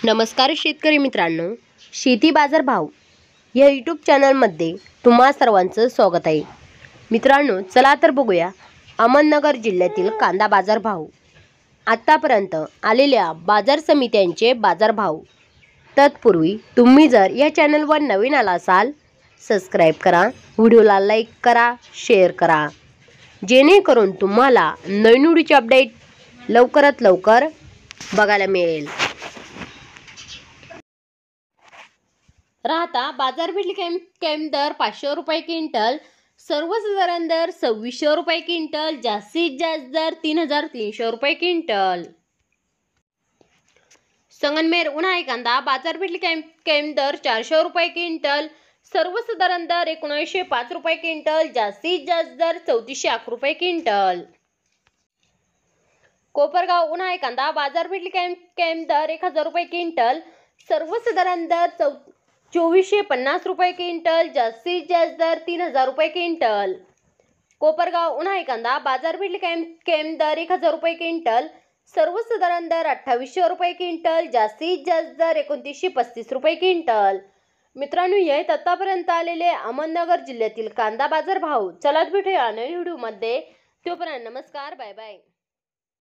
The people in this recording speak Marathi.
नमस्कार शेतकरी मित्रांनो, शेती बाजार भाव या यूट्यूब चॅनलमध्ये तुम्हा सर्वांचं स्वागत आहे। मित्रांनो, चला तर बघूया अहमदनगर जिल्ह्यातील कांदा बाजार भाव, आतापर्यंत आलेल्या बाजार समित्यांचे बाजार भाव। तत्पूर्वी तुम्ही जर या चॅनलवर नवीन आला असाल, सबस्क्राइब करा, व्हिडिओला लाईक करा, शेअर करा, जेणेकरून तुम्हाला नवीन व्हिडिओचे अपडेट लवकरात लवकर बघायला मिळेल। राहता बाजारपेठ कॅम्प दर 500 रुपये क्विंटल, सर्वसाधारण दर 2600 रुपये क्विंटल, जास्तीत जास्त दर 3300 रुपये क्विंटल। संगमनेर उन्हाळी कांदा बाजारपेठ कॅम्प दर 400 रुपये क्विंटल, सर्वसाधारण दर 1905 रुपये क्विंटल, जास्तीत जास्त दर 3411 रुपये क्विंटल। कोपरगाव उन्हाळी कांदा बाजारपेठ कॅम्प दर 1000 रुपये क्विंटल, सर्वसाधारण दर 2450 रुपये क्विंटल, जास्तीत जास्त दर 3000 रुपये क्विंटल। कोपरगाव उन्हाळी कांदा बाजारपेठ कॅम्प दर 1000 रुपये क्विंटल, सर्वसाधारण दर 2800 रुपये क्विंटल, जास्तीत जास्त दर 2935 रुपये क्विंटल। मित्रांनो, हे आतापर्यंत आलेले अहमदनगर जिल्ह्यातील कांदा बाजार भाव। चला भेटूया नवीन व्हिडिओमध्ये, तोपर्यंत नमस्कार, बाय बाय।